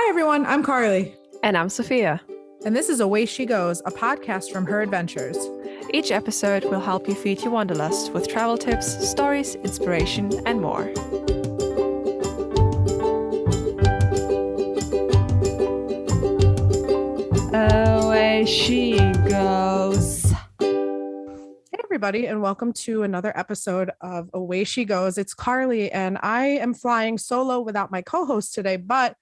Hi, everyone. I'm Carli. And I'm Sophia. And this is Away She Goes, a podcast from her adventures. Each episode will help you feed your wanderlust with travel tips, stories, inspiration, and more. Away she goes. Hey, everybody, and welcome to another episode of Away She Goes. It's Carli, and I am flying solo without my co-host today, but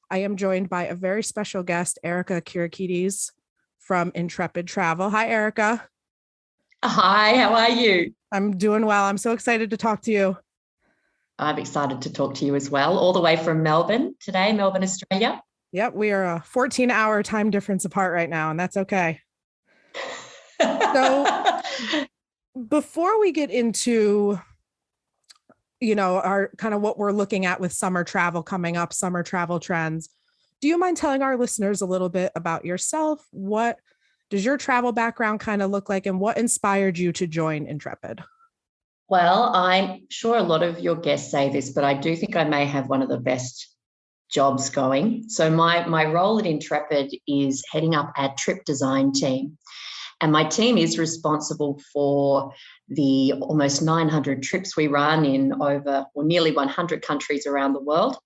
I am joined by a very special guest, Erica Kirakides from Intrepid Travel. Hi, Erica. Hi, how are you? I'm doing well. I'm so excited to talk to you. I'm excited to talk to you as well, all the way from Melbourne today, Melbourne, Australia. Yep, we are a 14-hour time difference apart right now, and that's okay. So before we get into, our kind of what we're looking at with summer travel coming up, summer travel trends, do you mind telling our listeners a little bit about yourself? What does your travel background kind of look like, and what inspired you to join Intrepid? Well, I'm sure a lot of your guests say this, but I do think I may have one of the best jobs going. So my role at Intrepid is heading up our trip design team. And my team is responsible for the almost 900 trips we run in nearly 100 countries around the world,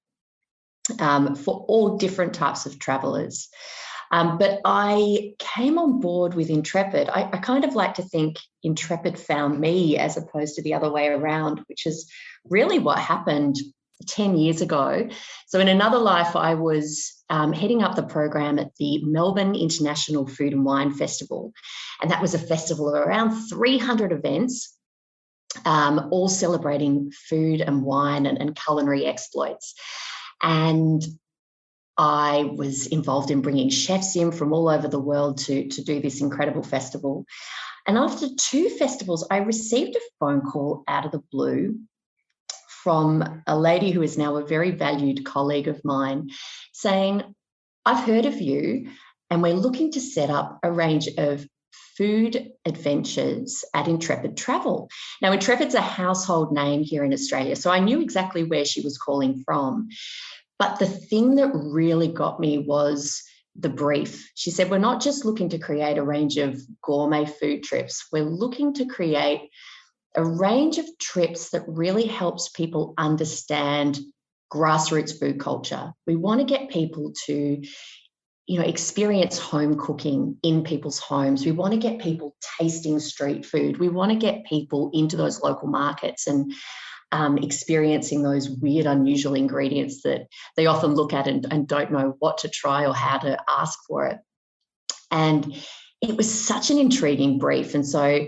for all different types of travellers. But I came on board with Intrepid. I kind of like to think Intrepid found me as opposed to the other way around, which is really what happened 10 years ago. So in another life, I was heading up the program at the Melbourne International Food and Wine Festival. And that was a festival of around 300 events, all celebrating food and wine and culinary exploits. And I was involved in bringing chefs in from all over the world to do this incredible festival. And after 2 festivals, I received a phone call out of the blue from a lady who is now a very valued colleague of mine saying, I've heard of you and we're looking to set up a range of food adventures at Intrepid Travel. Now, Intrepid's a household name here in Australia, so I knew exactly where she was calling from. But the thing that really got me was the brief. She said, we're not just looking to create a range of gourmet food trips, we're looking to create a range of trips that really helps people understand grassroots food culture. We want to get people to, experience home cooking in people's homes. We want to get people tasting street food. We want to get people into those local markets and experiencing those weird, unusual ingredients that they often look at and don't know what to try or how to ask for it. And it was such an intriguing brief. And so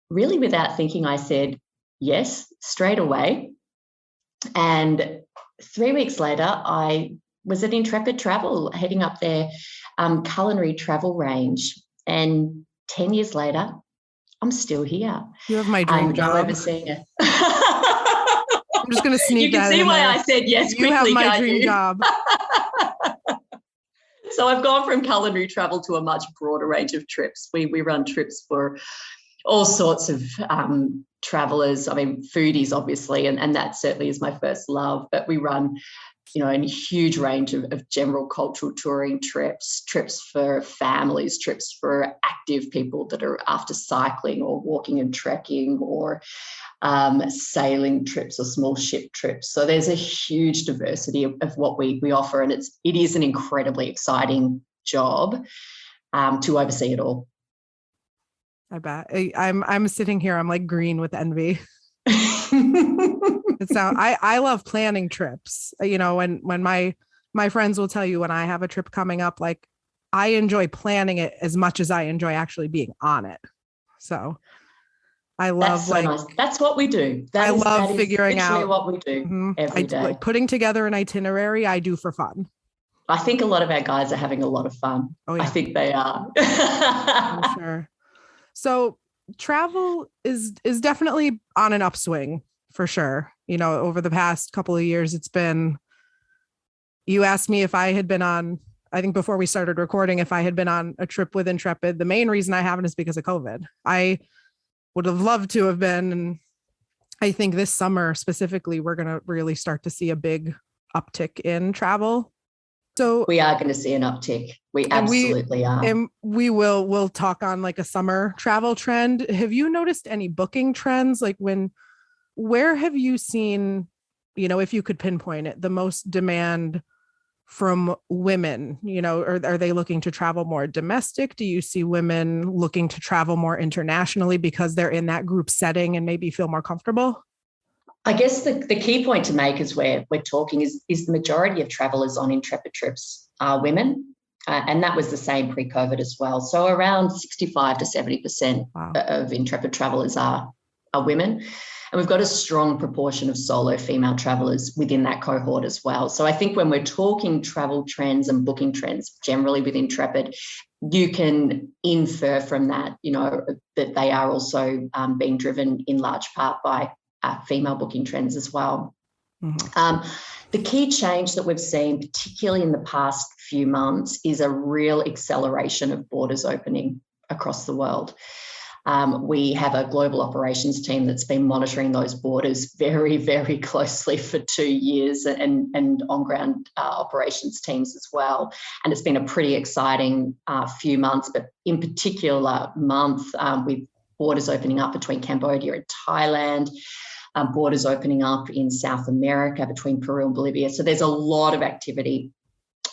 really without thinking, I said yes straight away. And 3 weeks later, I was at Intrepid Travel, heading up their culinary travel range. And 10 years later, I'm still here. You have my dream job. I'm overseeing it. I'm just going to sneak that in. You can see why there. I said yes quickly, you have my can't dream you? job. So I've gone from culinary travel to a much broader range of trips. We run trips for all sorts of travellers. I mean, foodies, obviously, and that certainly is my first love. But we run, a huge range of general cultural touring trips for families, trips for active people that are after cycling or walking and trekking, or sailing trips or small ship trips. So there's a huge diversity of what we offer, and it is an incredibly exciting job to oversee it all. I bet. I'm sitting here, I'm like green with envy. I love planning trips. When my friends will tell you when I have a trip coming up, like I enjoy planning it as much as I enjoy actually being on it. So I love nice. That's what we do. I love figuring out what we do every day. Like putting together an itinerary I do for fun. I think a lot of our guys are having a lot of fun. Oh, yeah. I think they are. I'm sure. So travel is definitely on an upswing for sure. Over the past couple of years, you asked me if I had been on, I think before we started recording, if I had been on a trip with Intrepid. The main reason I haven't is because of COVID. I would have loved to have been. And I think this summer specifically, we're going to really start to see a big uptick in travel. So we are going to see an uptick. We and absolutely are. And we'll talk on like a summer travel trend. Have you noticed any booking trends? Like where have you seen, if you could pinpoint it, the most demand from women? Are they looking to travel more domestic? Do you see women looking to travel more internationally because they're in that group setting and maybe feel more comfortable? I guess the key point to make as we're talking is the majority of travellers on Intrepid trips are women. And that was the same pre-COVID as well. So around 65 to 70% Wow. of Intrepid travellers are women. And we've got a strong proportion of solo female travellers within that cohort as well. So I think when we're talking travel trends and booking trends generally with Intrepid, you can infer from that, that they are also being driven in large part by female booking trends as well. Mm-hmm. The key change that we've seen, particularly in the past few months, is a real acceleration of borders opening across the world. We have a global operations team that's been monitoring those borders very, very closely for 2 years, and on-ground operations teams as well. And it's been a pretty exciting few months, but in particular month with borders opening up between Cambodia and Thailand, borders opening up in South America between Peru and Bolivia. So there's a lot of activity.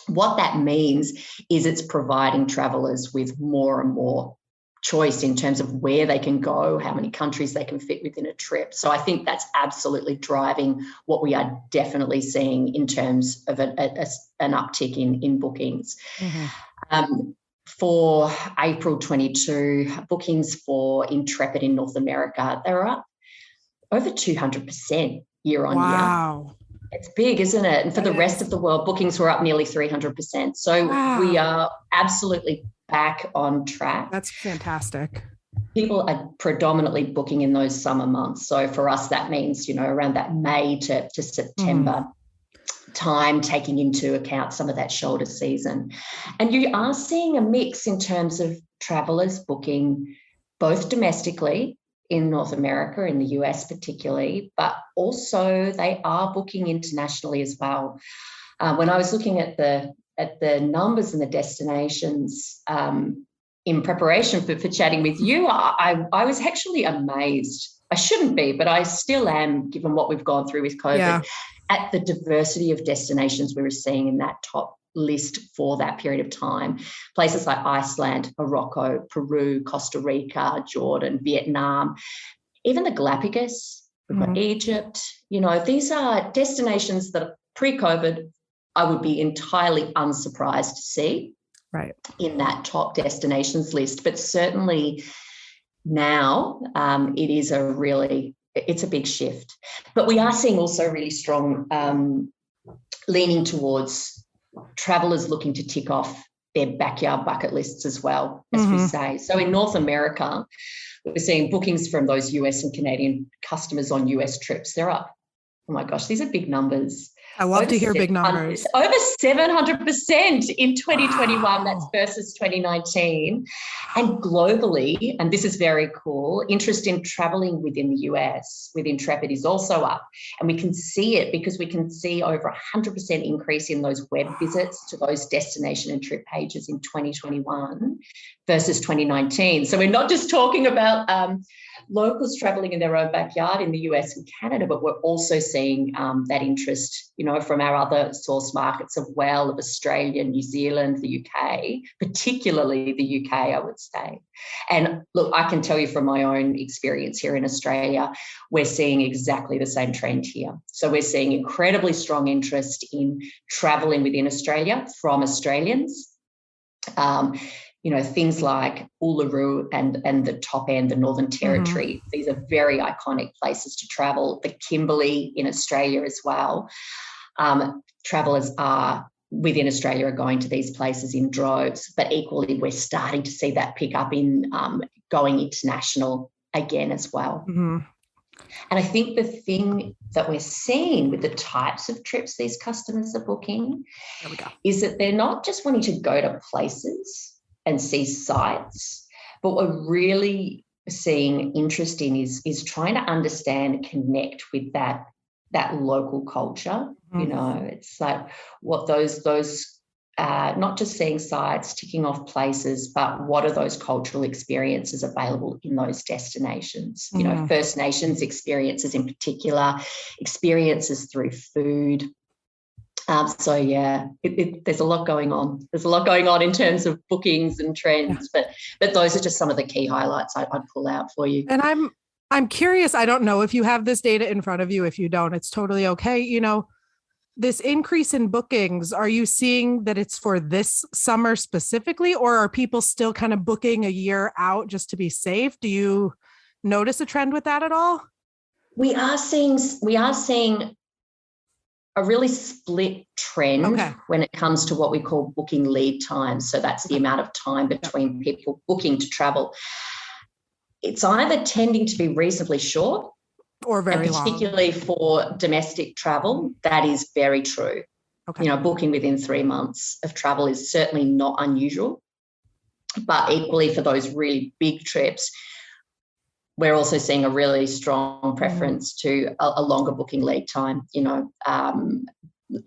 What that means is it's providing travellers with more and more choice in terms of where they can go, how many countries they can fit within a trip. So I think that's absolutely driving what we are definitely seeing in terms of an uptick in bookings. Mm-hmm. For April 22, bookings for Intrepid in North America, they're up over 200% year on year. Wow. It's big, isn't it? And for the rest of the world, bookings were up nearly 300%. So we are absolutely back on track. That's fantastic. People are predominantly booking in those summer months. So for us, that means, around that May to September time, taking into account some of that shoulder season. And you are seeing a mix in terms of travellers booking both domestically in North America, in the US particularly, but also they are booking internationally as well. When I was looking at the numbers and the destinations in preparation for chatting with you, I was actually amazed. I shouldn't be, but I still am, given what we've gone through with COVID, at the diversity of destinations we were seeing in that top list for that period of time. Places like Iceland, Morocco, Peru, Costa Rica, Jordan, Vietnam, even the Galapagos, we've got Egypt. These are destinations that pre-COVID I would be entirely unsurprised to see in that top destinations list. But certainly now it's a big shift. But we are seeing also really strong leaning towards travellers looking to tick off their backyard bucket lists as well, as we say. So in North America, we're seeing bookings from those US and Canadian customers on US trips. They're up. Oh my gosh, these are big numbers. I love to hear big numbers. Over 700% in 2021, wow. That's versus 2019. And globally, and this is very cool, interest in travelling within the US with Intrepid is also up. And we can see it because we can see over 100% increase in those web visits to those destination and trip pages in 2021 versus 2019. So we're not just talking about locals travelling in their own backyard in the US and Canada, but we're also seeing that interest, from our other source markets of Australia, New Zealand, the UK, particularly the UK, I would say. And look, I can tell you from my own experience here in Australia, we're seeing exactly the same trend here. So we're seeing incredibly strong interest in travelling within Australia from Australians. Things like Uluru and the top end, the Northern Territory. These are very iconic places to travel. The Kimberley in Australia as well. Travellers are within Australia are going to these places in droves, but equally we're starting to see that pick up in going international again as well. And I think the thing that we're seeing with the types of trips these customers are booking is that they're not just wanting to go to places and see sites, but what we're really seeing interest in is trying to understand and connect with that local culture. It's like what those not just seeing sites, ticking off places, but what are those cultural experiences available in those destinations? You know, First Nations experiences in particular, experiences through food. So yeah, there's a lot going on. There's a lot going on in terms of bookings and trends, but those are just some of the key highlights I'd pull out for you. And I'm curious. I don't know if you have this data in front of you. If you don't, it's totally okay. You know, this increase in bookings, are you seeing that it's for this summer specifically, or are people still kind of booking a year out just to be safe? Do you notice a trend with that at all? We are seeing a really split trend when it comes to what we call booking lead time. So that's the amount of time between people booking to travel. It's either tending to be reasonably short or very long. Particularly for domestic travel, that is very true. You know, booking within 3 months of travel is certainly not unusual. But equally for those really big trips, we're also seeing a really strong preference to a longer booking lead time, you know,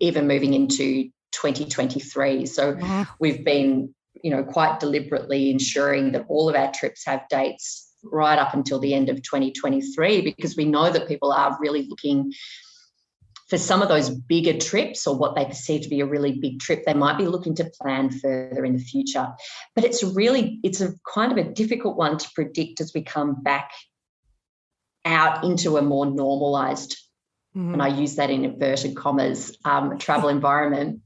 even moving into 2023. So we've been, you know, quite deliberately ensuring that all of our trips have dates right up until the end of 2023, because we know that people are really looking for some of those bigger trips, or what they perceive to be a really big trip. They might be looking to plan further in the future. But it's a kind of a difficult one to predict as we come back out into a more normalised, and I use that in inverted commas, travel environment.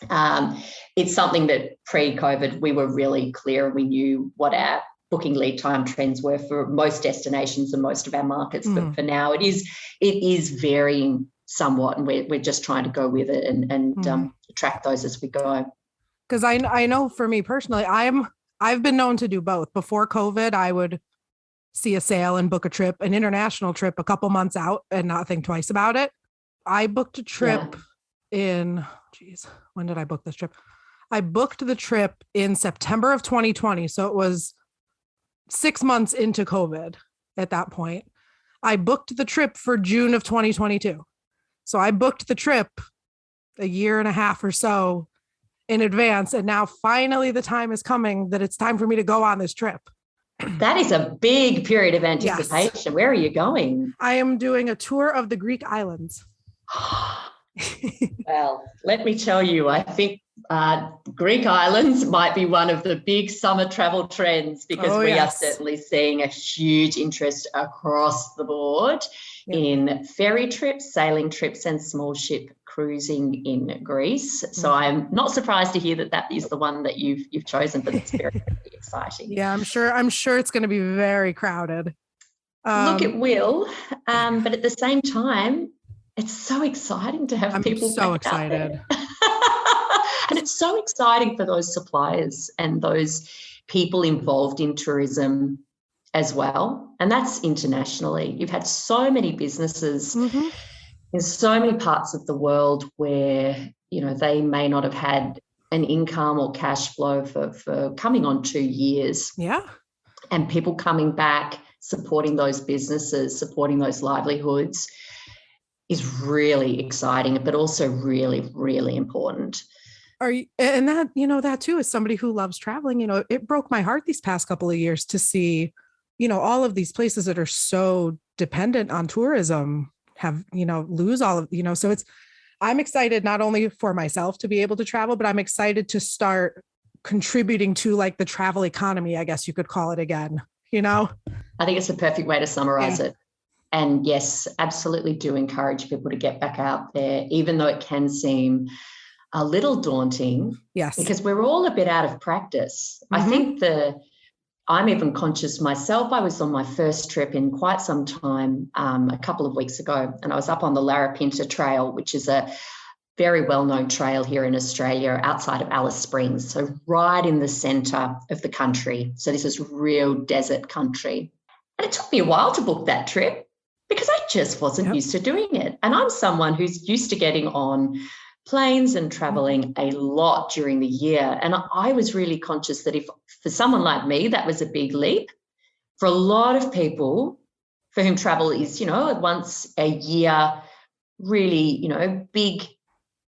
It's something that pre-COVID we were really clear, and we knew what our booking lead time trends were for most destinations and most of our markets. But for now, it is varying somewhat, and we're just trying to go with it and track those as we go. Because I know for me personally, I've been known to do both. Before COVID, I would see a sale and book a trip, an international trip, a couple months out and not think twice about it. I booked a trip when did I book this trip? I booked the trip in September of 2020. So it was 6 months into COVID at that point. I booked the trip for June of 2022. So I booked the trip a year and a half or so in advance. And now finally the time is coming that it's time for me to go on this trip. That is a big period of anticipation. Yes. Where are you going? I am doing a tour of the Greek islands. Well, let me tell you, I think Greek islands might be one of the big summer travel trends, because we are certainly seeing a huge interest across the board in ferry trips, sailing trips, and small ship cruising in Greece. So I'm not surprised to hear that is the one that you've chosen, but it's very, very exciting. Yeah, I'm sure it's going to be very crowded. Look, it will, but at the same time, it's so exciting to have people. I'm so excited. And it's so exciting for those suppliers and those people involved in tourism as well. And that's internationally. You've had so many businesses in so many parts of the world where, you know, they may not have had an income or cash flow for coming on 2 years. Yeah. And people coming back, supporting those businesses, supporting those livelihoods is really exciting, but also really, really important. And that, you know, that too, is somebody who loves traveling, you know, it broke my heart these past couple of years to see, you know, all of these places that are so dependent on tourism have, you know, lose all of, you know, so I'm excited not only for myself to be able to travel, but I'm excited to start contributing to like the travel economy, I guess you could call it again, you know? I think it's a perfect way to summarize it. And yes, absolutely do encourage people to get back out there, even though it can seem a little daunting. Yes. Because we're all a bit out of practice. I think I'm even conscious myself. I was on my first trip in quite some time a couple of weeks ago, and I was up on the Larapinta Trail, which is a very well-known trail here in Australia outside of Alice Springs, so right in the centre of the country. So this is real desert country. And it took me a while to book that trip because I just wasn't used to doing it. And I'm someone who's used to getting on planes and traveling a lot during the year. And I was really conscious that if for someone like me, that was a big leap. For a lot of people for whom travel is, you know, once a year, really, you know, big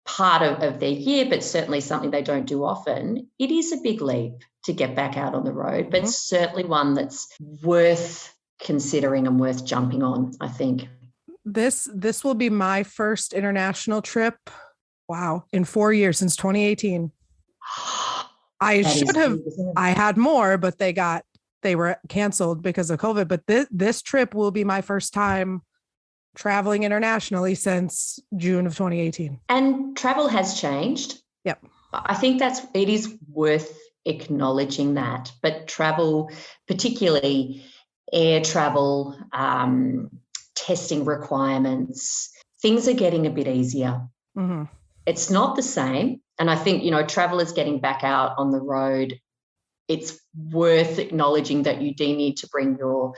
part of their year, but certainly something they don't do often, it is a big leap to get back out on the road, but certainly one that's worth considering and worth jumping on, I think. This will be my first international trip. Wow. In 4 years, since 2018. I had more, but they were canceled because of COVID. But this trip will be my first time traveling internationally since June of 2018. And travel has changed. Yep. I think it is worth acknowledging that. But travel, particularly air travel, testing requirements, things are getting a bit easier. Mm-hmm. It's not the same. And I think, travelers getting back out on the road, it's worth acknowledging that you do need to bring your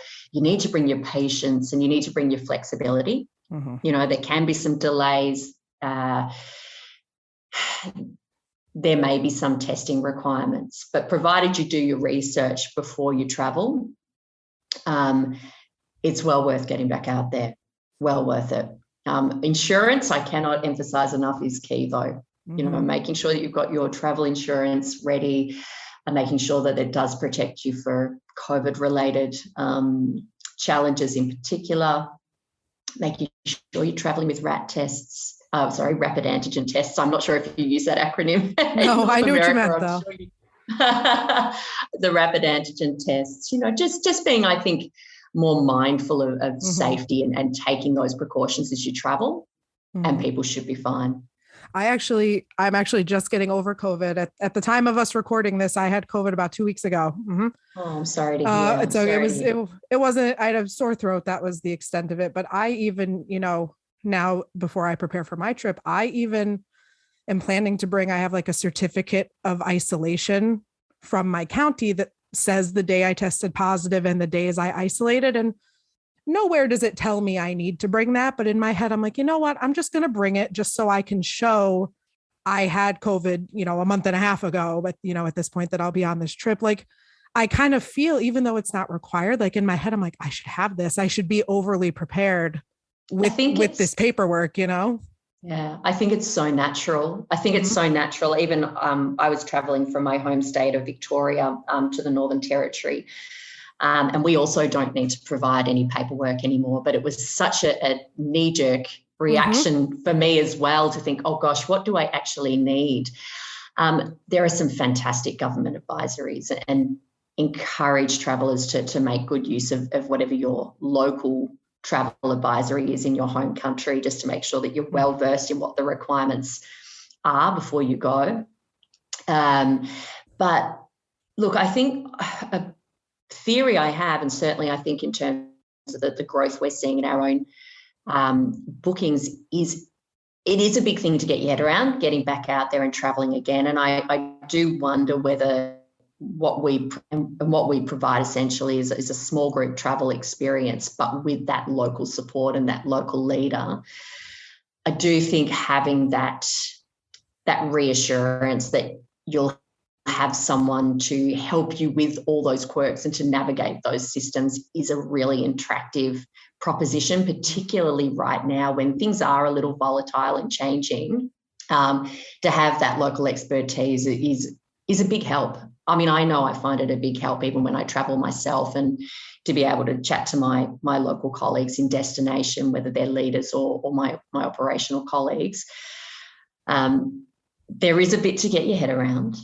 patience, and you need to bring your flexibility. Mm-hmm. There can be some delays. There may be some testing requirements, but provided you do your research before you travel, it's well worth getting back out there. Well worth it. Insurance, I cannot emphasize enough, is key though. Mm-hmm. Making sure that you've got your travel insurance ready, and making sure that it does protect you for COVID-related challenges in particular. Making sure you're traveling with rapid antigen tests. I'm not sure if you use that acronym. No, I knew what you meant though. The rapid antigen tests, just being, I think, more mindful of mm-hmm. safety and taking those precautions as you travel, mm-hmm. and people should be fine. I'm actually just getting over COVID. At the time of us recording this, I had COVID about 2 weeks ago. Mm-hmm. Oh, I'm sorry to hear. It wasn't, I had a sore throat. That was the extent of it. But I even, now before I prepare for my trip, I even am planning to bring, I have like a certificate of isolation from my county that says the day I tested positive and the days I isolated, and nowhere does it tell me I need to bring that. But in my head, I'm like, you know what? I'm just going to bring it just so I can show I had COVID, a month and a half ago. But, at this point that I'll be on this trip, like I kind of feel, even though it's not required, like in my head, I'm like, I should have this. I should be overly prepared with this paperwork, Yeah, I think it's so natural. It's so natural. Even I was traveling from my home state of Victoria to the Northern Territory. And we also don't need to provide any paperwork anymore. But it was such a knee-jerk reaction mm-hmm. for me as well to think, oh, gosh, what do I actually need? There are some fantastic government advisories, and encourage travellers to make good use of whatever your local travel advisory is in your home country, just to make sure that you're well versed in what the requirements are before you go. But look, I think a theory I have, and certainly I think in terms of the growth we're seeing in our own bookings, is it is a big thing to get your head around, getting back out there and travelling again. And I do wonder whether what we provide essentially is a small group travel experience, but with that local support and that local leader. I do think having that reassurance that you'll have someone to help you with all those quirks and to navigate those systems is a really attractive proposition, particularly right now when things are a little volatile and changing. To have that local expertise is a big help. I mean, I know I find it a big help even when I travel myself, and to be able to chat to my local colleagues in destination, whether they're leaders or my operational colleagues. There is a bit to get your head around.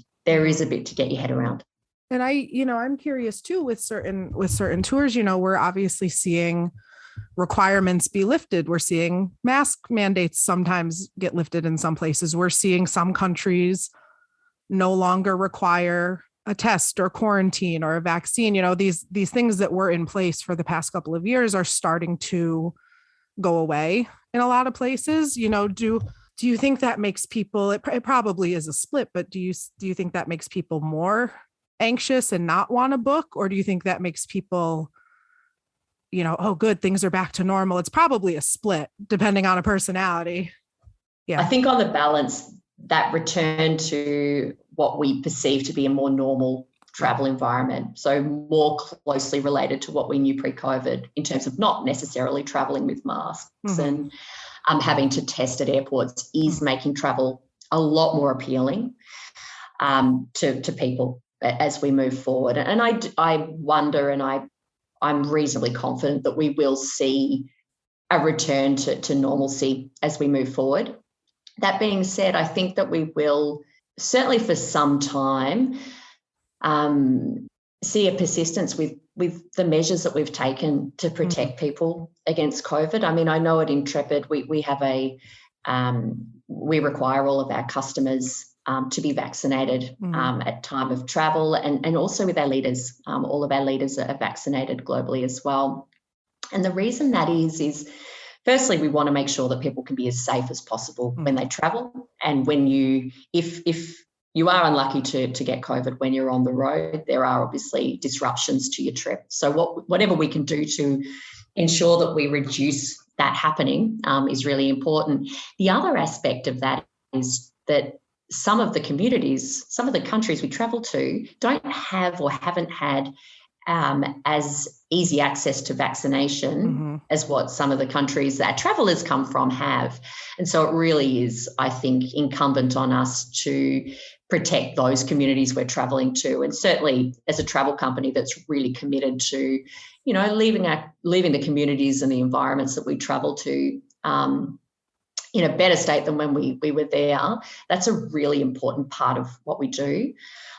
And I'm curious too, with certain tours, we're obviously seeing requirements be lifted. We're seeing mask mandates sometimes get lifted in some places. We're seeing some countries no longer require a test or quarantine or a vaccine. These things that were in place for the past couple of years are starting to go away in a lot of places. Do you think that makes people, it probably is a split, but do you think that makes people more anxious and not want to book? Or do you think that makes people, oh, good, things are back to normal? It's probably a split depending on a personality. Yeah. I think on the balance, that return to what we perceive to be a more normal travel environment. So more closely related to what we knew pre-COVID in terms of not necessarily traveling with masks and having to test at airports is making travel a lot more appealing to people as we move forward. And I wonder, and I'm reasonably confident that we will see a return to normalcy as we move forward. That being said, I think that we will certainly for some time see a persistence with the measures that we've taken to protect people against COVID. I mean, I know at Intrepid we have we require all of our customers to be vaccinated at time of travel, and also with our leaders. All of our leaders are vaccinated globally as well. And the reason that is firstly, we want to make sure that people can be as safe as possible when they travel. And when if you are unlucky to get COVID when you're on the road, there are obviously disruptions to your trip. So whatever we can do to ensure that we reduce that happening is really important. The other aspect of that is that some of the communities, some of the countries we travel to don't have or haven't had as easy access to vaccination as what some of the countries that travellers come from have. And so it really is, I think, incumbent on us to protect those communities we're travelling to. And certainly as a travel company that's really committed to, leaving the communities and the environments that we travel to in a better state than when we were there. That's a really important part of what we do.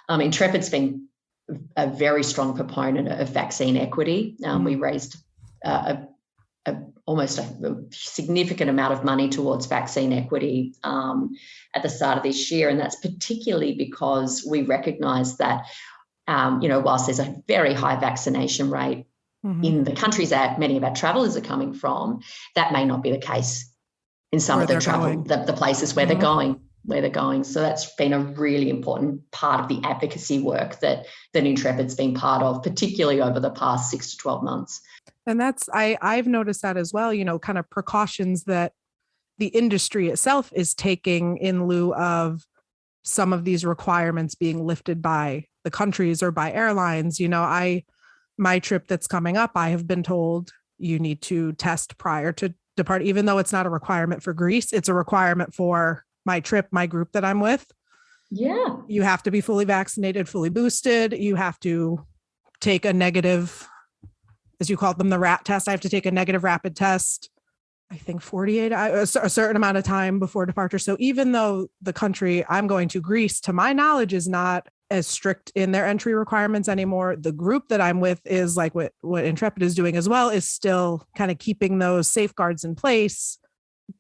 Intrepid's been a very strong proponent of vaccine equity. We raised almost a significant amount of money towards vaccine equity at the start of this year, and that's particularly because we recognise that, whilst there's a very high vaccination rate in the countries that many of our travellers are coming from, that may not be the case in some of the the places where they're going. So that's been a really important part of the advocacy work that Intrepid's been part of, particularly over the past 6 to 12 months. And I've noticed that as well, kind of precautions that the industry itself is taking in lieu of some of these requirements being lifted by the countries or by airlines. My trip that's coming up, I have been told you need to test prior to depart, even though it's not a requirement for Greece, it's a requirement for my trip, my group that I'm with. Yeah. You have to be fully vaccinated, fully boosted. You have to take a negative, as you called them, the RAT test. I have to take a negative rapid test, I think 48 hours, a certain amount of time before departure. So even though the country I'm going to, Greece, to my knowledge, is not as strict in their entry requirements anymore, the group that I'm with is like what Intrepid is doing as well, is still kind of keeping those safeguards in place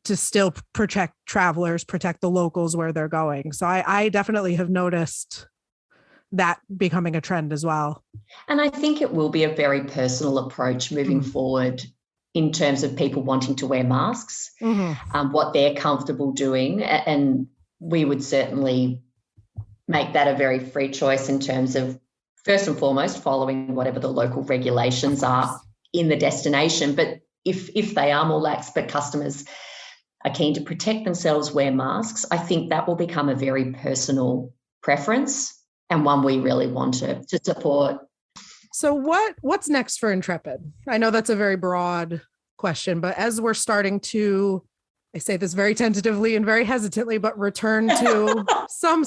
to still protect travelers, protect the locals where they're going. So I definitely have noticed that becoming a trend as well. And I think it will be a very personal approach moving forward in terms of people wanting to wear masks, what they're comfortable doing. And we would certainly make that a very free choice in terms of, first and foremost, following whatever the local regulations are in the destination. But if they are more lax, but customers are keen to protect themselves, wear masks, I think that will become a very personal preference and one we really want to support. So what's next for Intrepid? I know that's a very broad question, but as we're starting to, I say this very tentatively and very hesitantly, but return to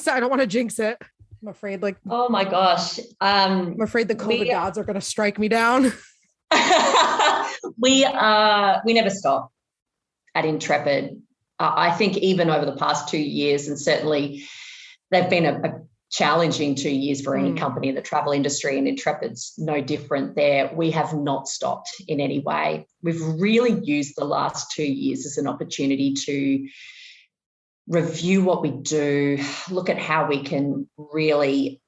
I don't want to jinx it. I'm afraid oh my gosh. I'm afraid the COVID gods are going to strike me down. We never stop at Intrepid. I think even over the past 2 years, and certainly they've been a challenging 2 years for any company in the travel industry, and Intrepid's no different there. We have not stopped in any way. We've really used the last 2 years as an opportunity to review what we do, look at how we can really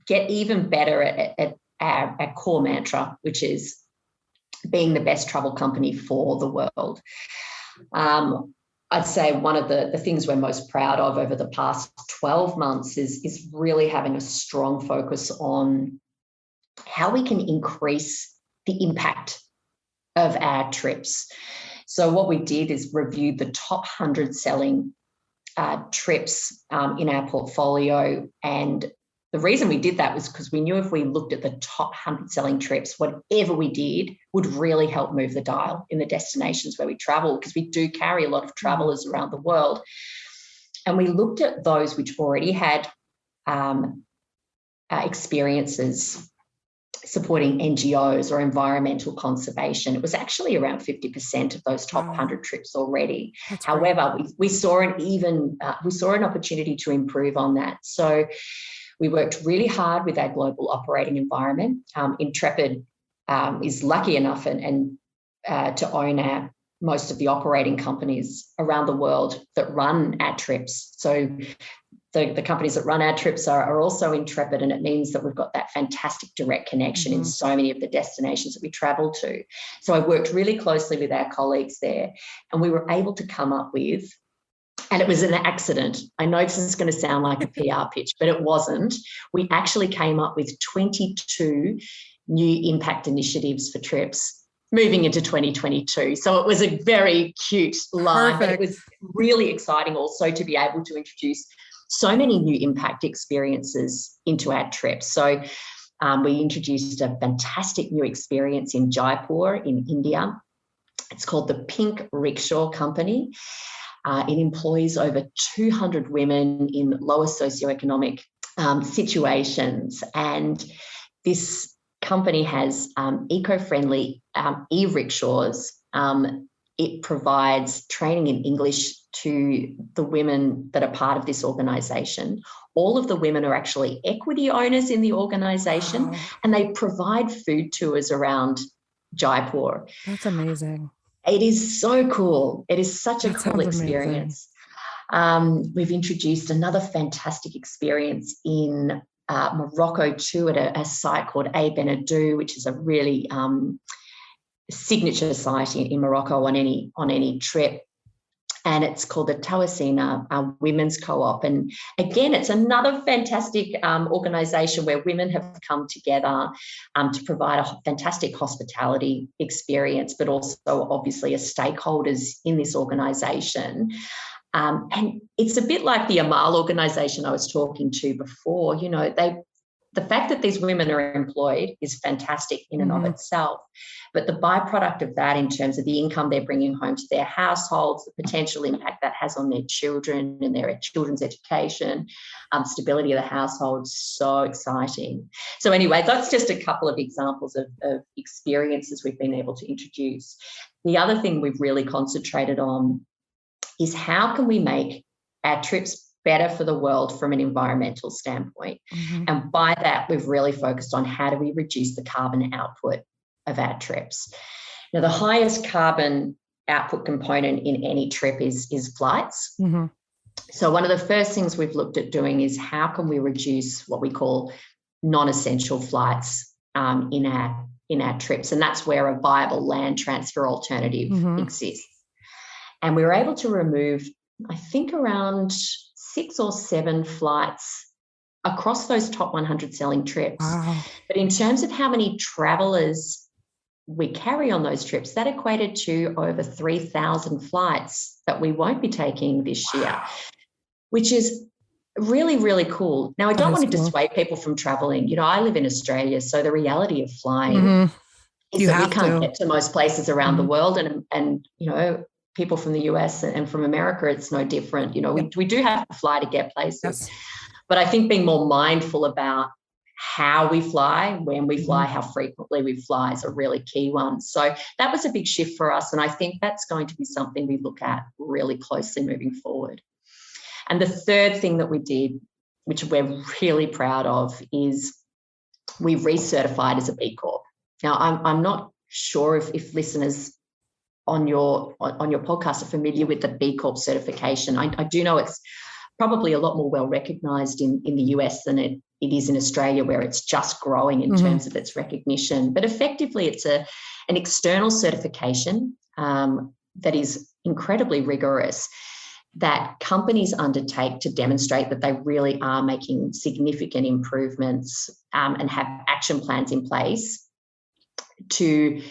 get even better at our core mantra, which is being the best travel company for the world. I'd say one of the things we're most proud of over the past 12 months is really having a strong focus on how we can increase the impact of our trips. So what we did is review the top 100 selling trips in our portfolio and the reason we did that was because we knew if we looked at the top 100 selling trips, whatever we did would really help move the dial in the destinations where we travel, because we do carry a lot of travelers around the world. And we looked at those which already had experiences supporting NGOs or environmental conservation. It was actually around 50% of those top 100 trips already. That's However, we saw an opportunity to improve on that. So we worked really hard with our global operating environment. Intrepid is lucky enough and to own most of the operating companies around the world that run our trips. So the companies that run our trips are also Intrepid, and it means that we've got that fantastic direct connection in so many of the destinations that we travel to. So I worked really closely with our colleagues there, and we were able to come up with, and it was an accident. I know this is going to sound like a PR pitch, but it wasn't. We actually came up with 22 new impact initiatives for trips moving into 2022. So it was a very cute line, but it was really exciting also to be able to introduce so many new impact experiences into our trips. So we introduced a fantastic new experience in Jaipur in India. It's called the Pink Rickshaw Company. It employs over 200 women in lower socioeconomic situations. And this company has eco-friendly e-rickshaws. It provides training in English to the women that are part of this organisation. All of the women are actually equity owners in the organisation, and they provide food tours around Jaipur. That's amazing. It is so cool. It is such a cool experience. We've introduced another fantastic experience in Morocco too, at a site called A Benadou, which is a really signature site in Morocco on any trip. And it's called the Tawasina Women's Co-op. And again, it's another fantastic organisation where women have come together to provide a fantastic hospitality experience, but also obviously as stakeholders in this organisation. And it's a bit like the Amal organisation I was talking to before. You know, the fact that these women are employed is fantastic in and of itself, but the byproduct of that in terms of the income they're bringing home to their households, the potential impact that has on their children and their children's education, stability of the household, so exciting. So anyway, that's just a couple of examples of experiences we've been able to introduce. The other thing we've really concentrated on is how can we make our trips better for the world from an environmental standpoint. And by that, we've really focused on how do we reduce the carbon output of our trips. Now, the highest carbon output component in any trip is flights. So one of the first things we've looked at doing is how can we reduce what we call non-essential flights in our trips, and that's where a viable land transfer alternative exists. And we were able to remove, I think, around 6 or 7 flights across those top 100 selling trips. But in terms of how many travellers we carry on those trips, that equated to over 3,000 flights that we won't be taking this year, which is really, really cool. Now, I don't want to dissuade people from travelling. You know, I live in Australia, so the reality of flying is that we can't get to most places around the world, and you know, people from the US and from America, it's no different. You know, we do have to fly to get places. But I think being more mindful about how we fly, when we fly, how frequently we fly is a really key one. So that was a big shift for us. And I think that's going to be something we look at really closely moving forward. And the third thing that we did, which we're really proud of, is we recertified as a B Corp. Now, I'm not sure if listeners on your podcast are familiar with the B Corp certification. I do know it's probably a lot more well recognised in the US than it is in Australia, where it's just growing in terms of its recognition. But effectively, it's an external certification that is incredibly rigorous, that companies undertake to demonstrate that they really are making significant improvements and have action plans in place to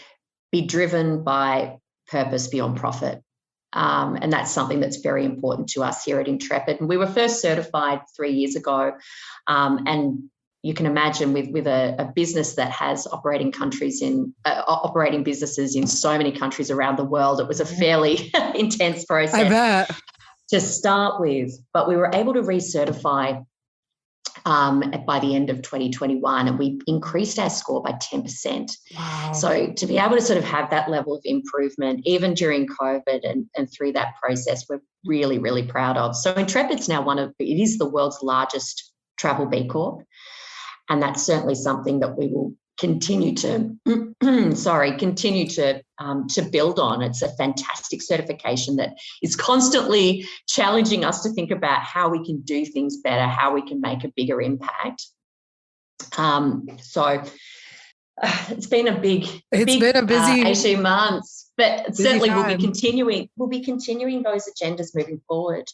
be driven by purpose beyond profit. And that's something that's very important to us here at Intrepid. And we were first certified 3 years ago. And you can imagine with a business that has operating businesses in so many countries around the world, it was a fairly intense process I bet. to start with. But we were able to recertify by the end of 2021, and we increased our score by 10%. Wow. So to be able to sort of have that level of improvement, even during COVID and through that process, we're really, really proud of. So Intrepid's now it is the world's largest travel B Corp. And that's certainly something that we will continue to build on. It's a fantastic certification that is constantly challenging us to think about how we can do things better, how we can make a bigger impact. So it's been a busy 18 months, but certainly we'll be continuing those agendas moving forward.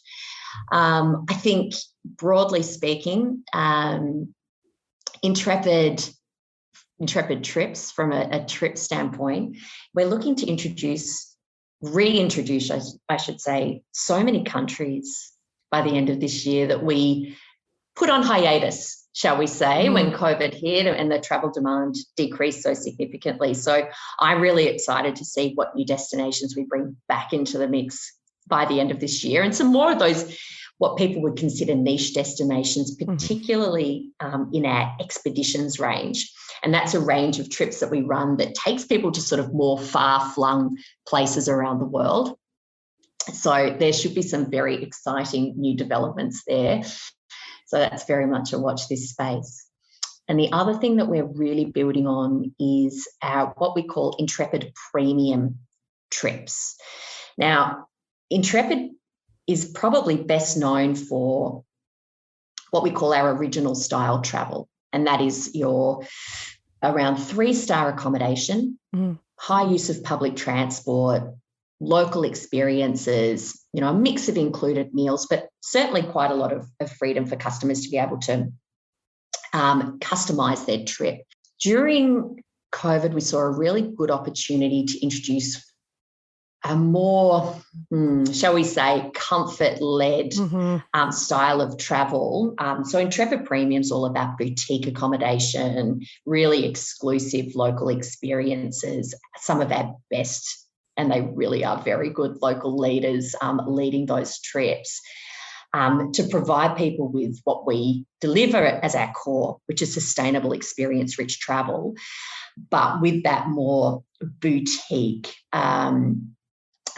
I think broadly speaking, Intrepid trips, from a trip standpoint, we're looking to reintroduce, I should say, so many countries by the end of this year that we put on hiatus, shall we say, when COVID hit and the travel demand decreased so significantly. So I'm really excited to see what new destinations we bring back into the mix by the end of this year, and some more of those what people would consider niche destinations, particularly in our expeditions range. And that's a range of trips that we run that takes people to sort of more far-flung places around the world. So there should be some very exciting new developments there. So that's very much a watch this space. And the other thing that we're really building on is our what we call Intrepid Premium trips. Now, Intrepid is probably best known for what we call our original style travel. And that is your around 3-star accommodation, high use of public transport, local experiences, a mix of included meals, but certainly quite a lot of freedom for customers to be able to customise their trip. During COVID, we saw a really good opportunity to introduce a more, shall we say, comfort-led style of travel. So Intrepid Premium is all about boutique accommodation, really exclusive local experiences, some of our best, and they really are very good local leaders leading those trips, to provide people with what we deliver as our core, which is sustainable experience-rich travel, but with that more boutique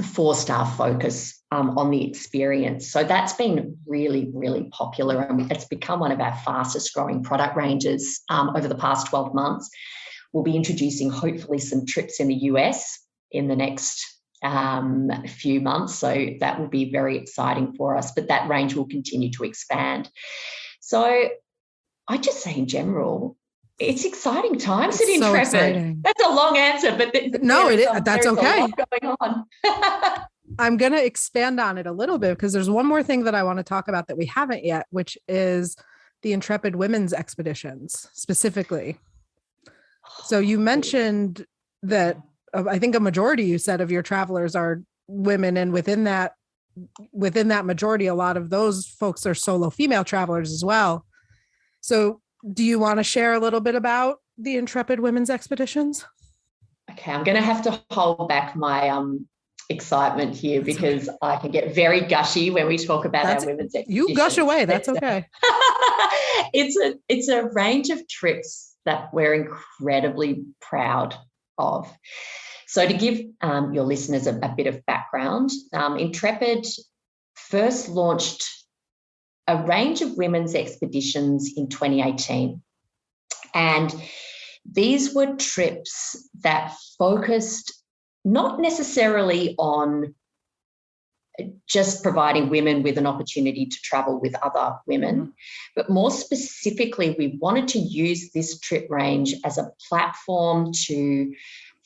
4-star focus on the experience. So that's been really, really popular, and it's become one of our fastest growing product ranges over the past 12 months. We'll be introducing hopefully some trips in the US in the next few months, so that will be very exciting for us, but that range will continue to expand. So I just say in general, it's exciting times at Intrepid. Exciting. That's a long answer, but that's okay. A lot going on. I'm going to expand on it a little bit because there's one more thing that I want to talk about that we haven't yet, which is the Intrepid Women's Expeditions specifically. So you mentioned that I think a majority, you said, of your travelers are women, and within that majority, a lot of those folks are solo female travelers as well. So do you want to share a little bit about the Intrepid Women's Expeditions? Okay, I'm going to have to hold back my excitement here because I can get very gushy when we talk about our women's expeditions. You gush away, that's okay. It's a range of trips that we're incredibly proud of. So to give your listeners a bit of background, Intrepid first launched a range of women's expeditions in 2018. And these were trips that focused not necessarily on just providing women with an opportunity to travel with other women, but more specifically, we wanted to use this trip range as a platform to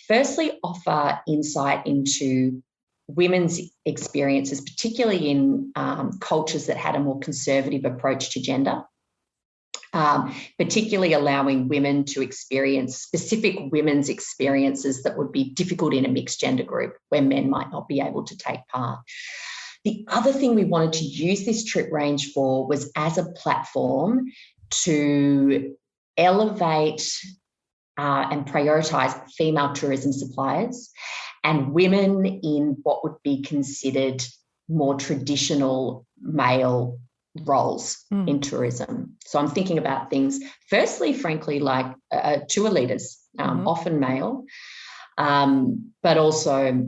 firstly offer insight into women's experiences, particularly in cultures that had a more conservative approach to gender, particularly allowing women to experience specific women's experiences that would be difficult in a mixed gender group where men might not be able to take part. The other thing we wanted to use this trip range for was as a platform to elevate and prioritise female tourism suppliers and women in what would be considered more traditional male roles in tourism. So I'm thinking about things, firstly, frankly, like tour leaders, often male, but also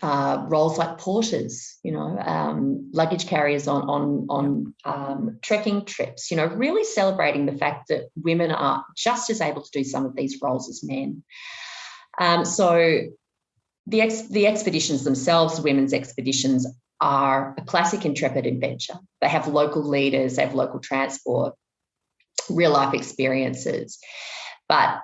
roles like porters, luggage carriers on trekking trips, really celebrating the fact that women are just as able to do some of these roles as men. So the expeditions themselves, women's expeditions, are a classic Intrepid adventure. They have local leaders, they have local transport, real life experiences. But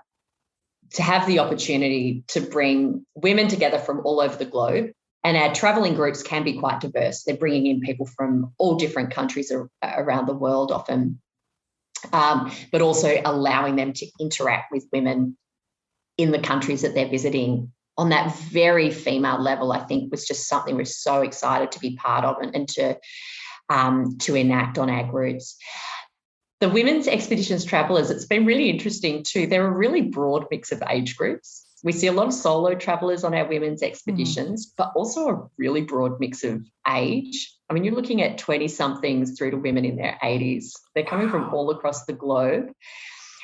to have the opportunity to bring women together from all over the globe, and our travelling groups can be quite diverse. They're bringing in people from all different countries around the world often, but also allowing them to interact with women in the countries that they're visiting on that very female level, I think was just something we're so excited to be part of and to enact on our groups. The women's expeditions travellers, it's been really interesting too. They're a really broad mix of age groups. We see a lot of solo travellers on our women's expeditions, but also a really broad mix of age. I mean, you're looking at 20-somethings through to women in their 80s. They're coming from all across the globe.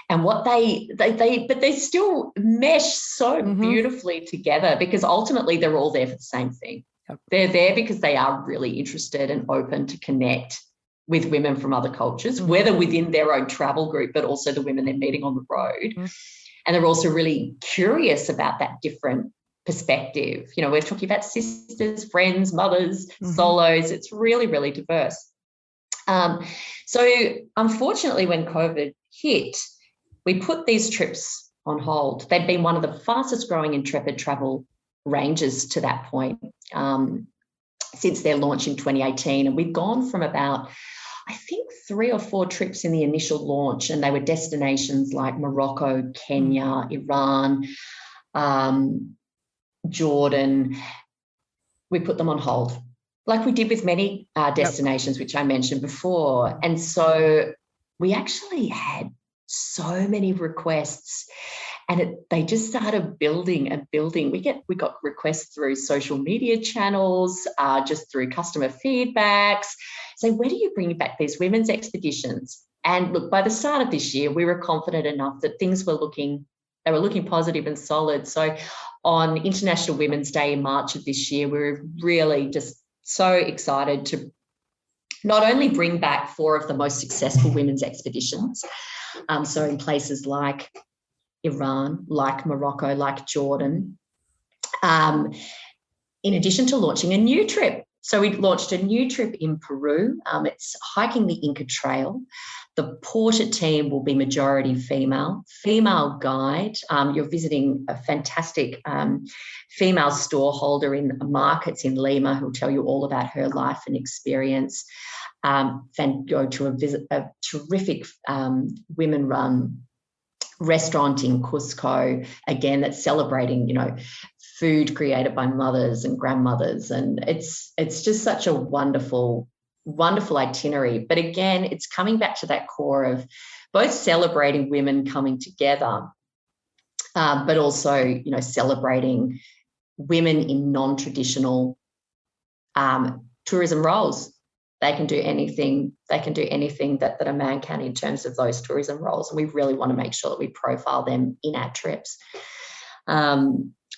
And what but they still mesh so beautifully together because ultimately they're all there for the same thing. Yep. They're there because they are really interested and open to connect with women from other cultures, whether within their own travel group, but also the women they're meeting on the road. And they're also really curious about that different perspective. We're talking about sisters, friends, mothers, solos. It's really, really diverse. So unfortunately, when COVID hit, we put these trips on hold. They'd been one of the fastest growing Intrepid Travel ranges to that point since their launch in 2018. And we'd gone from about, I think, 3 or 4 trips in the initial launch, and they were destinations like Morocco, Kenya, Iran, Jordan. We put them on hold, like we did with many destinations, which I mentioned before. And so we actually had so many requests, and they just started building and building. We got requests through social media channels, just through customer feedbacks. So where do you bring back these women's expeditions? And look, by the start of this year, we were confident enough that things were looking positive and solid. So on International Women's Day in March of this year, we were really just so excited to not only bring back 4 of the most successful women's expeditions, so in places like Iran, like Morocco, like Jordan, in addition to launching a new trip. So we launched a new trip in Peru. It's hiking the Inca Trail. The porter team will be majority female guide. You're visiting a fantastic female storeholder in markets in Lima who'll tell you all about her life and experience. Go to a terrific women-run restaurant in Cusco, again, that's celebrating, food created by mothers and grandmothers. And it's just such a wonderful, wonderful itinerary. But again, it's coming back to that core of both celebrating women coming together, but also, celebrating women in non-traditional tourism roles. They can do anything that a man can in terms of those tourism roles. And we really want to make sure that we profile them in our trips.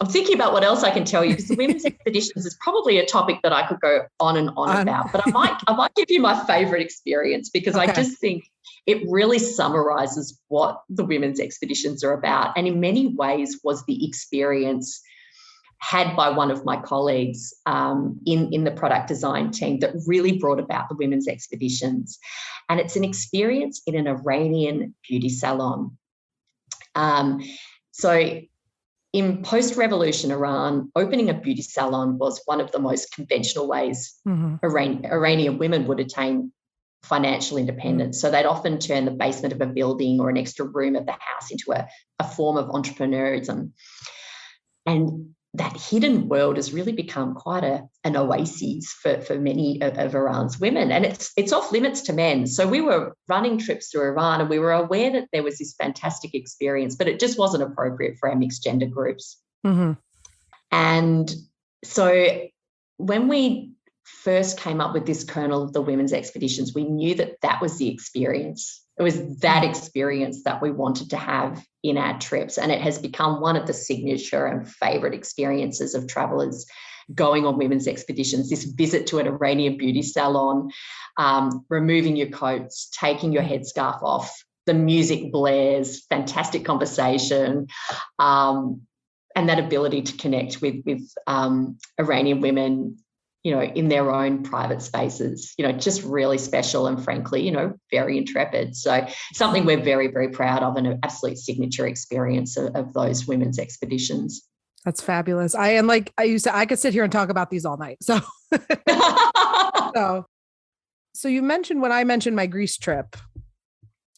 I'm thinking about what else I can tell you, because the women's expeditions is probably a topic that I could go on and on about, but I might give you my favourite experience, because I just think it really summarises what the women's expeditions are about, and in many ways was the experience had by one of my colleagues in the product design team that really brought about the women's expeditions. And it's an experience in an Iranian beauty salon. So in post-revolution Iran, opening a beauty salon was one of the most conventional ways Iranian women would attain financial independence. So they'd often turn the basement of a building or an extra room of the house into a form of entrepreneurism. And that hidden world has really become quite an oasis for many of Iran's women. And it's off limits to men. So we were running trips through Iran and we were aware that there was this fantastic experience, but it just wasn't appropriate for our mixed gender groups. Mm-hmm. And so when we first came up with this kernel of the women's expeditions, we knew that was the experience. It was that experience that we wanted to have in our trips. And it has become one of the signature and favourite experiences of travellers going on women's expeditions. This visit to an Iranian beauty salon, removing your coats, taking your headscarf off, the music blares, fantastic conversation, and that ability to connect with Iranian women, you know, in their own private spaces, you know, just really special and frankly, you know, very intrepid. So something we're very, very proud of and an absolute signature experience of those women's expeditions. That's fabulous. I could sit here and talk about these all night. So, so you mentioned when I mentioned my Greece trip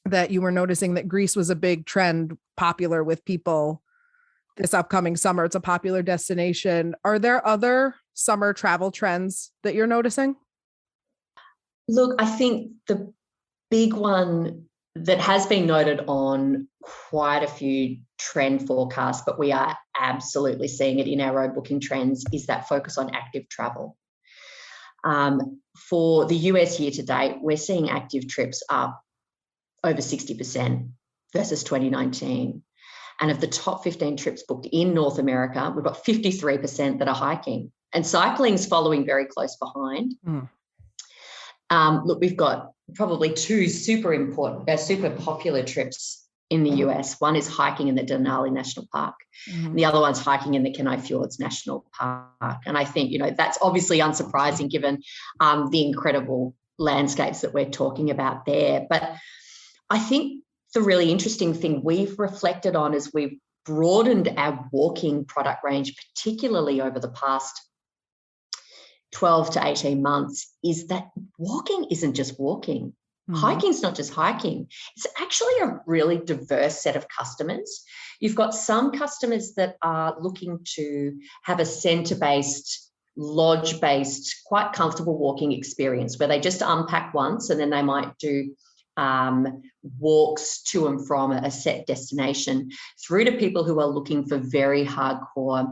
that you were noticing that Greece was a big trend, popular with people this upcoming summer. It's a popular destination. Are there other summer travel trends that you're noticing? Look, I think the big one that has been noted on quite a few trend forecasts, but we are absolutely seeing it in our own booking trends, is that focus on active travel. For the US year to date, we're seeing active trips up over 60% versus 2019. And of the top 15 trips booked in North America, we've got 53% that are hiking. And cycling's following very close behind. Look, we've got probably two super popular trips in the US. One is hiking in the Denali National Park. And the other one's hiking in the Kenai Fjords National Park. And I think, you know, that's obviously unsurprising given the incredible landscapes that we're talking about there. But I think the really interesting thing we've reflected on as we've broadened our walking product range, particularly over the past 12 to 18 months, is that walking isn't just walking. Hiking's not just hiking. It's actually a really diverse set of customers. You've got some customers that are looking to have a centre-based, lodge-based, quite comfortable walking experience where they just unpack once and then they might do walks to and from a set destination, through to people who are looking for very hardcore,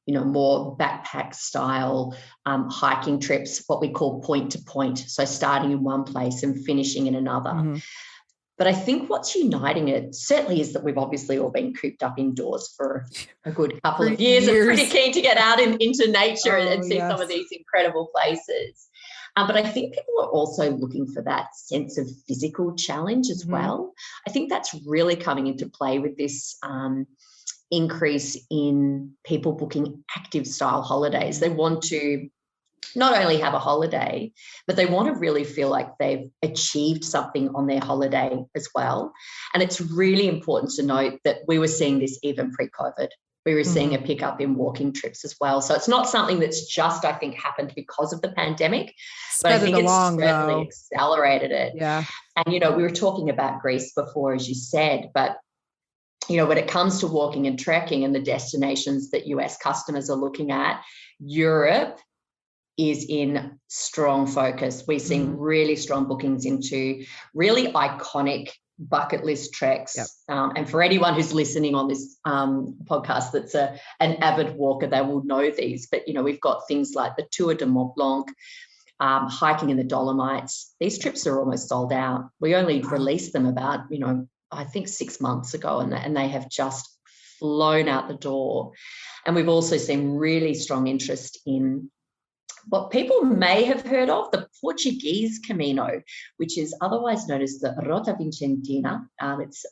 you know, more backpack style hiking trips, what we call point to point. So starting in one place and finishing in another. But I think what's uniting it certainly is that we've obviously all been cooped up indoors for a good couple of years and pretty keen to get out into nature and see some of these incredible places. But I think people are also looking for that sense of physical challenge as well. I think that's really coming into play with this increase in people booking active style holidays. They want to not only have a holiday, but they want to really feel like they've achieved something on their holiday as well. And it's really important to note that we were seeing this even pre-COVID. We were seeing a pickup in walking trips as well. So it's not something that's just, I think, happened because of the pandemic, but I think it's certainly accelerated it. Yeah. And, you know, we were talking about Greece before, as you said, but, you know, when it comes to walking and trekking and the destinations that US customers are looking at, Europe is in strong focus. We're seeing really strong bookings into really iconic bucket list treks. And for anyone who's listening on this podcast that's an avid walker, they will know these. But, you know, we've got things like the Tour de Mont Blanc, hiking in the Dolomites. These trips are almost sold out. We only released them about, you know, I think 6 months ago, and they have just flown out the door. And we've also seen really strong interest in what people may have heard of, the Portuguese Camino, which is otherwise known as the Rota Vicentina. It's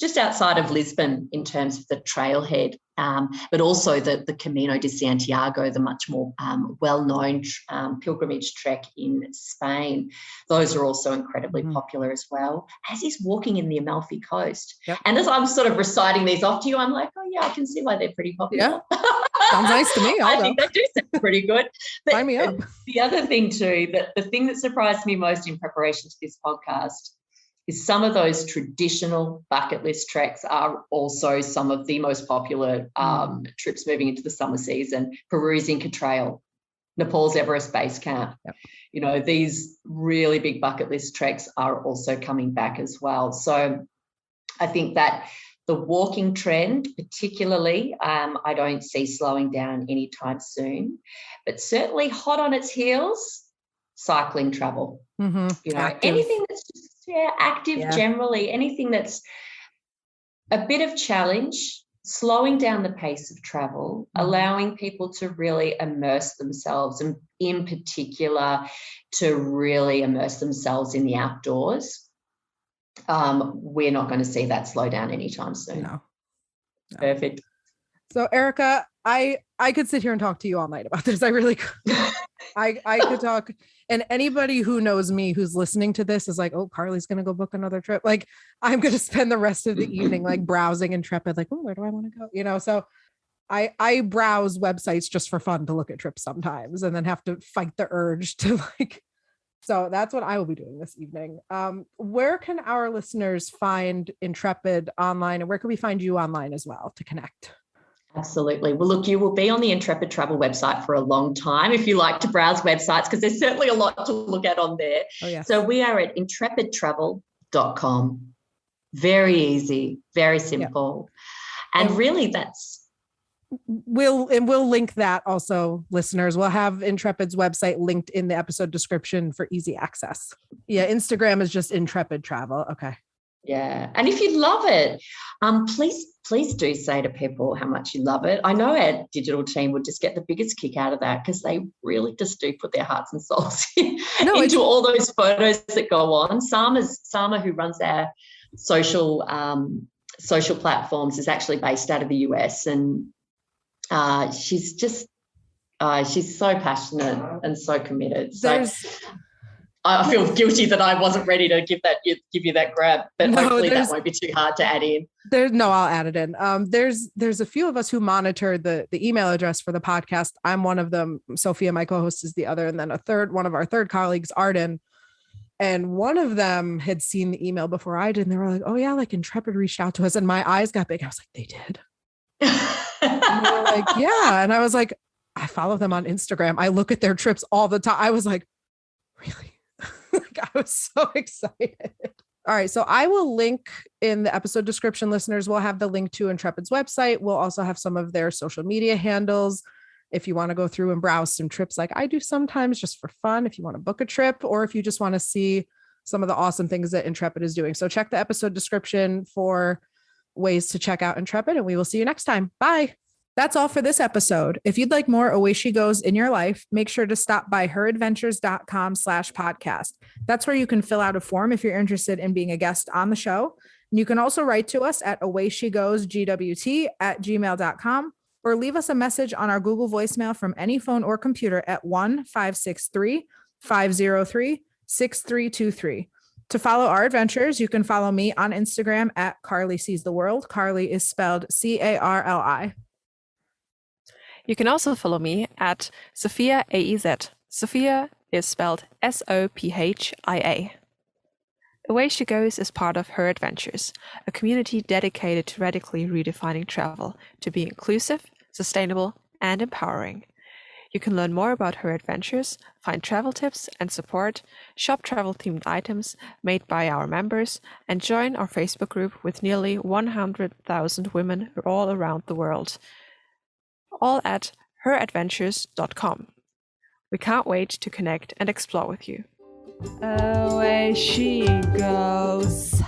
just outside of Lisbon in terms of the trailhead, but also the Camino de Santiago, the much more well-known pilgrimage trek in Spain. Those are also incredibly popular as well, as is walking in the Amalfi Coast. And as I'm sort of reciting these off to you, I'm like, oh, yeah, I can see why they're pretty popular. Sounds nice to me. I think they do sound pretty good. But sign me up. The other thing too, that the thing that surprised me most in preparation to this podcast is some of those traditional bucket list treks are also some of the most popular trips moving into the summer season. Peru's Inca Trail, Nepal's Everest Base Camp. Yep. You know, these really big bucket list treks are also coming back as well. So I think that the walking trend, particularly, I don't see slowing down anytime soon, but certainly hot on its heels, cycling travel. Mm-hmm. You know, Active. anything that's just active generally, anything that's a bit of challenge, slowing down the pace of travel, allowing people to really immerse themselves, and in particular to really immerse themselves in the outdoors. We're not going to see that slow down anytime soon. No. Perfect. So Erica, I could sit here and talk to you all night about this. I really could. I could talk, and anybody who knows me who's listening to this is like, oh, Carli's going to go book another trip. Like, I'm going to spend the rest of the evening like browsing Intrepid, like, oh, where do I want to go? You know, so I browse websites just for fun to look at trips sometimes, and then have to fight the urge to like. So that's what I will be doing this evening. Where can our listeners find Intrepid online, and where can we find you online as well to connect? Absolutely. Well, look, you will be on the Intrepid Travel website for a long time if you like to browse websites, because there's certainly a lot to look at on there. Oh, yes. So we are at intrepidtravel.com. Very easy, very simple. Yep. And really that's... We'll link that also, listeners. We'll have Intrepid's website linked in the episode description for easy access. Yeah, Instagram is just Intrepid Travel. Okay. Yeah. And if you love it, please do say to people how much you love it. I know our digital team would just get the biggest kick out of that, because they really just do put their hearts and souls into all those photos that go on. Sama, who runs our social platforms, is actually based out of the US, and she's just she's so passionate and so committed. So I feel guilty that I wasn't ready to give you that grab, but hopefully that won't be too hard to add in. I'll add it in. There's a few of us who monitor the email address for the podcast. I'm one of them. Sophia, my co-host, is the other, and then one of our third colleagues, Arden. And one of them had seen the email before I did, and they were like, "Oh yeah, like Intrepid reached out to us," and my eyes got big. I was like, "They did?" And they were like, "Yeah," and I was like, "I follow them on Instagram. I look at their trips all the time." I was like, "Really?" Like, I was so excited. All right. So I will link in the episode description, listeners. We'll have the link to Intrepid's website. We'll also have some of their social media handles if you want to go through and browse some trips like I do sometimes just for fun, if you want to book a trip, or if you just want to see some of the awesome things that Intrepid is doing. So check the episode description for ways to check out Intrepid, and we will see you next time. Bye. That's all for this episode. If you'd like more Away She Goes in your life, make sure to stop by heradventures.com/podcast. That's where you can fill out a form if you're interested in being a guest on the show. And you can also write to us at awayshegosgwt@gmail.com, or leave us a message on our Google voicemail from any phone or computer at 1-563-503-6323. To follow our adventures, you can follow me on Instagram at Carli Sees the World. Carli is spelled Carli. You can also follow me at Sophia AEZ. Sophia is spelled Sophia. Away She Goes is part of Her Adventures, a community dedicated to radically redefining travel to be inclusive, sustainable, and empowering. You can learn more about Her Adventures, find travel tips and support, shop travel-themed items made by our members, and join our Facebook group with nearly 100,000 women all around the world. All at heradventures.com. We can't wait to connect and explore with you. Away she goes.